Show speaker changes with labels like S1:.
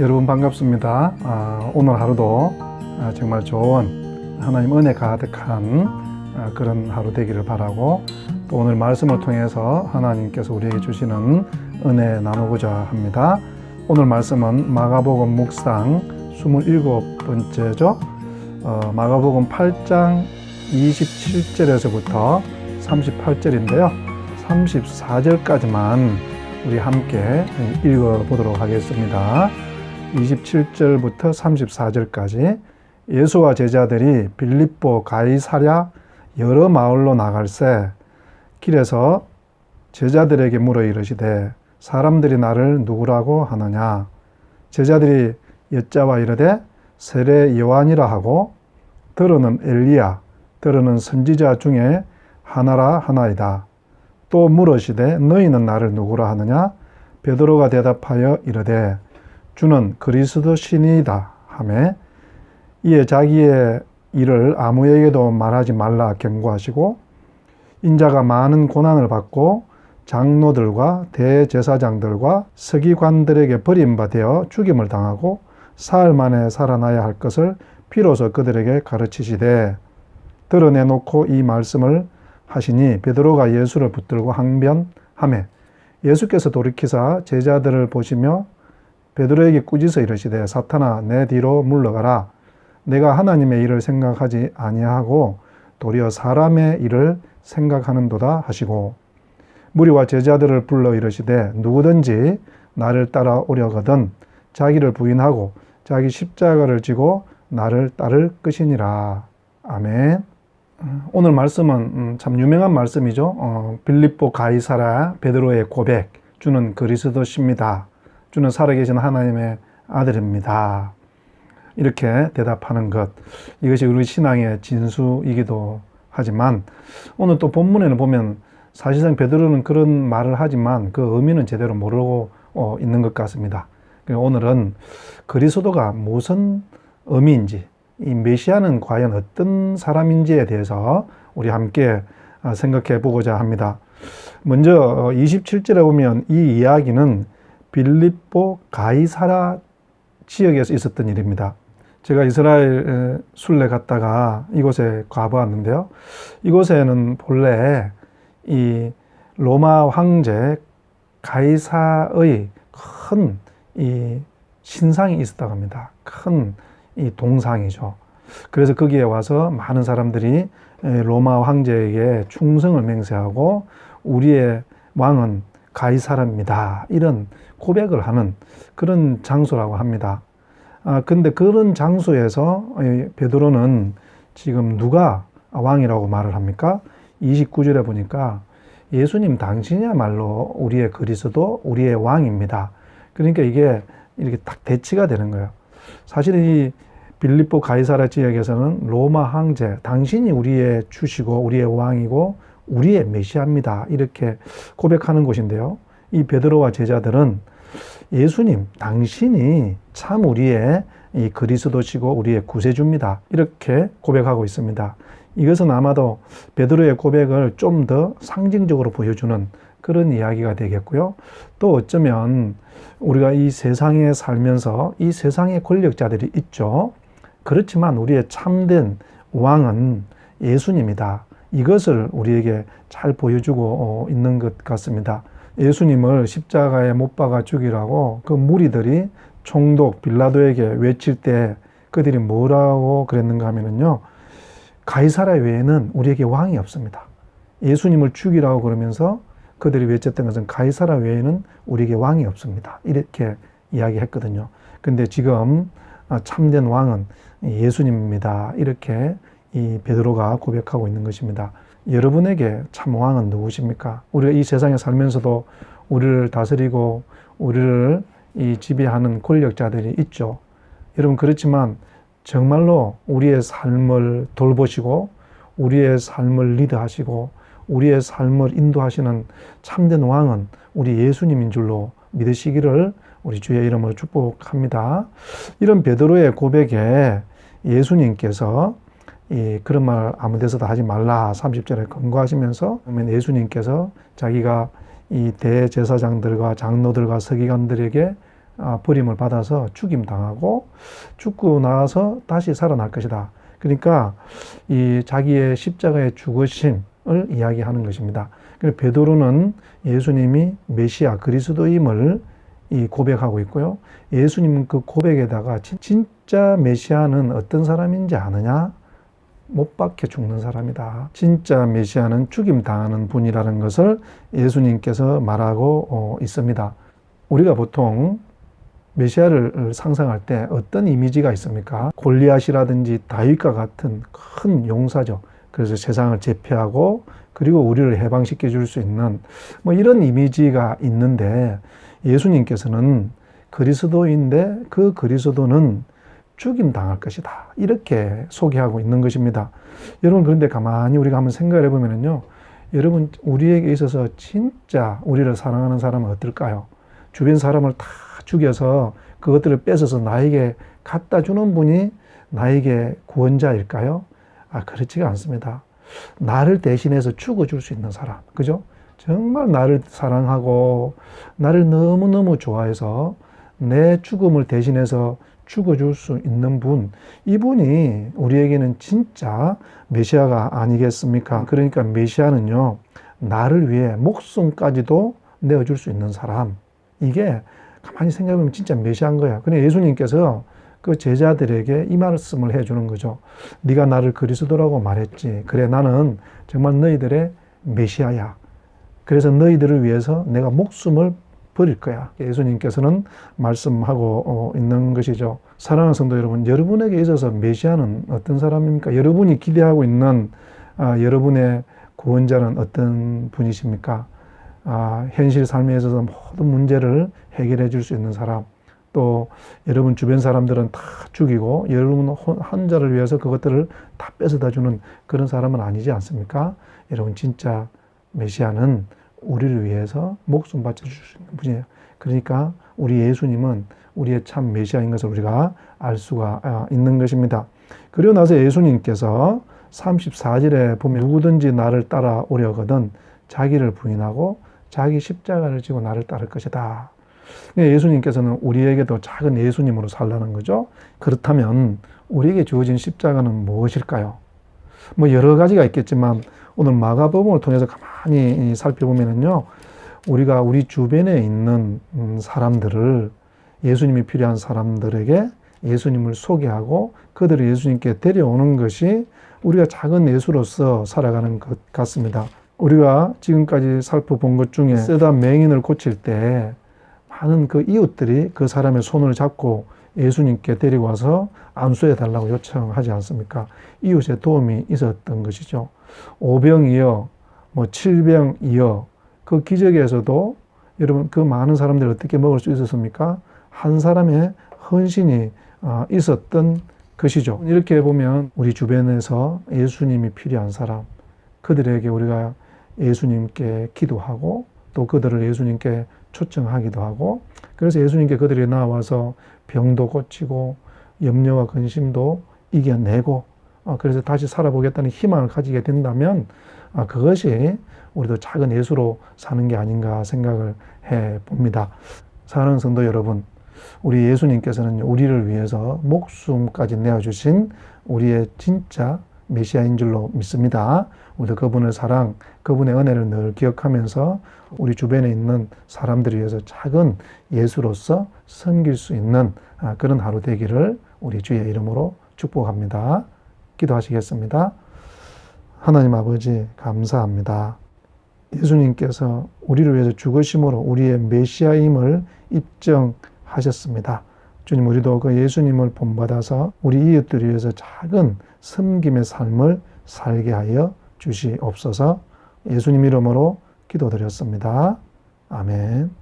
S1: 여러분 반갑습니다. 오늘 하루도 정말 좋은 하나님 은혜 가득한 그런 하루 되기를 바라고, 또 오늘 말씀을 통해서 하나님께서 우리에게 주시는 은혜 나누고자 합니다. 오늘 말씀은 마가복음 묵상 27번째죠. 마가복음 8장 27절에서부터 38절인데요. 34절까지만 우리 함께 읽어보도록 하겠습니다. 27절부터 34절까지. 예수와 제자들이 빌립보 가이사랴 여러 마을로 나갈새 길에서 제자들에게 물어 이르시되 사람들이 나를 누구라고 하느냐. 제자들이 여짜와 이르되 세례 요한이라 하고, 더러는 엘리야, 더러는 선지자 중에 하나라 하나이다. 또 물으시되 너희는 나를 누구라 하느냐. 베드로가 대답하여 이르되 주는 그리스도 신이다 하매, 이에 자기의 일을 아무에게도 말하지 말라 경고하시고, 인자가 많은 고난을 받고 장로들과 대제사장들과 서기관들에게 버림받아 죽임을 당하고 사흘 만에 살아나야 할 것을 비로소 그들에게 가르치시되, 드러내놓고 이 말씀을 하시니 베드로가 예수를 붙들고 항변하매, 예수께서 돌이키사 제자들을 보시며 베드로에게 꾸짖어 이르시되 사탄아 내 뒤로 물러가라. 내가 하나님의 일을 생각하지 아니하고 도리어 사람의 일을 생각하는도다 하시고, 무리와 제자들을 불러 이르시되 누구든지 나를 따라오려거든 자기를 부인하고 자기 십자가를 지고 나를 따를 것이니라. 아멘. 오늘 말씀은 참 유명한 말씀이죠. 빌립보 가이사랴 베드로의 고백. 주는 그리스도십니다. 주는 살아계신 하나님의 아들입니다. 이렇게 대답하는 것. 이것이 우리 신앙의 진수이기도 하지만, 오늘 또 본문에는 보면 사실상 베드로는 그런 말을 하지만 그 의미는 제대로 모르고 있는 것 같습니다. 오늘은 그리스도가 무슨 의미인지, 이 메시아는 과연 어떤 사람인지에 대해서 우리 함께 생각해 보고자 합니다. 먼저 27절에 보면 이 이야기는 빌립보 가이사랴 지역에서 있었던 일입니다. 제가 이스라엘 순례 갔다가 이곳에 가보았는데요. 이곳에는 본래 이 로마 황제 가이사의 큰 이 신상이 있었다고 합니다. 큰 이 동상이죠. 그래서 거기에 와서 많은 사람들이 로마 황제에게 충성을 맹세하고 우리의 왕은 가이사라입니다, 이런 고백을 하는 그런 장소라고 합니다. 근데 그런 장소에서 베드로는 지금 누가 왕이라고 말을 합니까? 29절에 보니까 예수님 당신이야말로 우리의 그리스도, 우리의 왕입니다. 그러니까 이게 이렇게 딱 대치가 되는 거예요. 사실 이 빌립보 가이사랴 지역에서는 로마 황제, 당신이 우리의 주시고 우리의 왕이고 우리의 메시아입니다, 이렇게 고백하는 곳인데요. 이 베드로와 제자들은 예수님, 당신이 참 우리의 이 그리스도시고 우리의 구세주입니다, 이렇게 고백하고 있습니다. 이것은 아마도 베드로의 고백을 좀 더 상징적으로 보여주는 그런 이야기가 되겠고요. 또 어쩌면 우리가 이 세상에 살면서 이 세상의 권력자들이 있죠. 그렇지만 우리의 참된 왕은 예수님이다, 이것을 우리에게 잘 보여주고 있는 것 같습니다. 예수님을 십자가에 못 박아 죽이라고 그 무리들이 총독 빌라도에게 외칠 때 그들이 뭐라고 그랬는가 하면요, 가이사랴 외에는 우리에게 왕이 없습니다. 예수님을 죽이라고 그러면서 그들이 외쳤던 것은 가이사랴 외에는 우리에게 왕이 없습니다, 이렇게 이야기했거든요. 근데 지금 참된 왕은 예수님입니다, 이렇게 이 베드로가 고백하고 있는 것입니다. 여러분에게 참 왕은 누구십니까? 우리가 이 세상에 살면서도 우리를 다스리고 우리를 이 지배하는 권력자들이 있죠. 여러분, 그렇지만 정말로 우리의 삶을 돌보시고 우리의 삶을 리드하시고 우리의 삶을 인도하시는 참된 왕은 우리 예수님인 줄로 믿으시기를 우리 주의 이름으로 축복합니다. 이런 베드로의 고백에 예수님께서 그런 말 아무 데서도 하지 말라 30절에 권고하시면서 예수님께서 자기가 이 대제사장들과 장로들과 서기관들에게 버림을 받아서 죽임당하고 죽고 나서 다시 살아날 것이다. 그러니까 이 자기의 십자가의 죽으심을 이야기하는 것입니다. 그래서 베드로는 예수님이 메시아 그리스도임을 고백하고 있고요. 예수님은 그 고백에다가 진짜 메시아는 어떤 사람인지 아느냐? 못 박혀 죽는 사람이다. 진짜 메시아는 죽임당하는 분이라는 것을 예수님께서 말하고 있습니다. 우리가 보통 메시아를 상상할 때 어떤 이미지가 있습니까? 골리앗이라든지 다윗과 같은 큰 용사죠. 그래서 세상을 제패하고 그리고 우리를 해방시켜 줄 수 있는 뭐 이런 이미지가 있는데, 예수님께서는 그리스도인데 그 그리스도는 죽임당할 것이다. 이렇게 소개하고 있는 것입니다. 여러분, 그런데 가만히 우리가 한번 생각을 해보면요. 여러분, 우리에게 있어서 진짜 우리를 사랑하는 사람은 어떨까요? 주변 사람을 다 죽여서 그것들을 뺏어서 나에게 갖다 주는 분이 나에게 구원자일까요? 그렇지가 않습니다. 나를 대신해서 죽어줄 수 있는 사람, 그죠? 정말 나를 사랑하고 나를 너무너무 좋아해서 내 죽음을 대신해서 죽어줄 수 있는 분, 이분이 우리에게는 진짜 메시아가 아니겠습니까? 그러니까 메시아는요, 나를 위해 목숨까지도 내어줄 수 있는 사람, 이게 가만히 생각해보면 진짜 메시아인 거야. 그런데 예수님께서 그 제자들에게 이 말씀을 해주는 거죠. 네가 나를 그리스도라고 말했지. 그래, 나는 정말 너희들의 메시아야. 그래서 너희들을 위해서 내가 목숨을 버릴 거야. 예수님께서는 말씀하고 있는 것이죠. 사랑하는 성도 여러분, 여러분에게 있어서 메시아는 어떤 사람입니까? 여러분이 기대하고 있는 여러분의 구원자는 어떤 분이십니까? 현실 삶에 있어서 모든 문제를 해결해 줄 수 있는 사람, 또 여러분 주변 사람들은 다 죽이고 여러분 혼자를 위해서 그것들을 다 뺏어다 주는 그런 사람은 아니지 않습니까? 여러분, 진짜 메시아는 우리를 위해서 목숨 바쳐 줄 수 있는 분이에요. 그러니까 우리 예수님은 우리의 참 메시아인 것을 우리가 알 수가 있는 것입니다. 그리고 나서 예수님께서 34절에 보면 누구든지 나를 따라오려거든 자기를 부인하고 자기 십자가를 지고 나를 따를 것이다. 예수님께서는 우리에게도 작은 예수님으로 살라는 거죠. 그렇다면 우리에게 주어진 십자가는 무엇일까요? 뭐 여러 가지가 있겠지만 오늘 마가복음을 통해서 가만히 살펴보면요, 우리가 우리 주변에 있는 사람들을, 예수님이 필요한 사람들에게 예수님을 소개하고 그들을 예수님께 데려오는 것이 우리가 작은 예수로서 살아가는 것 같습니다. 우리가 지금까지 살펴본 것 중에 쓰다 맹인을 고칠 때 많은 그 이웃들이 그 사람의 손을 잡고 예수님께 데리고 와서 안수해 달라고 요청하지 않습니까? 이웃의 도움이 있었던 것이죠. 오병이어, 칠병이어, 그 기적에서도 여러분 그 많은 사람들이 어떻게 먹을 수 있었습니까? 한 사람의 헌신이 있었던 것이죠. 이렇게 보면 우리 주변에서 예수님이 필요한 사람, 그들에게 우리가 예수님께 기도하고 또 그들을 예수님께 초청하기도 하고, 그래서 예수님께 그들이 나와서 병도 고치고 염려와 근심도 이겨내고 그래서 다시 살아보겠다는 희망을 가지게 된다면 그것이 우리도 작은 예수로 사는 게 아닌가 생각을 해봅니다. 사랑하는 성도 여러분, 우리 예수님께서는 우리를 위해서 목숨까지 내어주신 우리의 진짜 메시아인 줄로 믿습니다. 우리도 그분의 사랑, 그분의 은혜를 늘 기억하면서 우리 주변에 있는 사람들을 위해서 작은 예수로서 섬길 수 있는 그런 하루 되기를 우리 주의 이름으로 축복합니다. 기도하시겠습니다. 하나님 아버지, 감사합니다. 예수님께서 우리를 위해서 죽으심으로 우리의 메시아임을 입증하셨습니다. 주님, 우리도 그 예수님을 본받아서 우리 이웃들을 위해서 작은 섬김의 삶을 살게 하여 주시옵소서. 예수님 이름으로 기도드렸습니다. 아멘.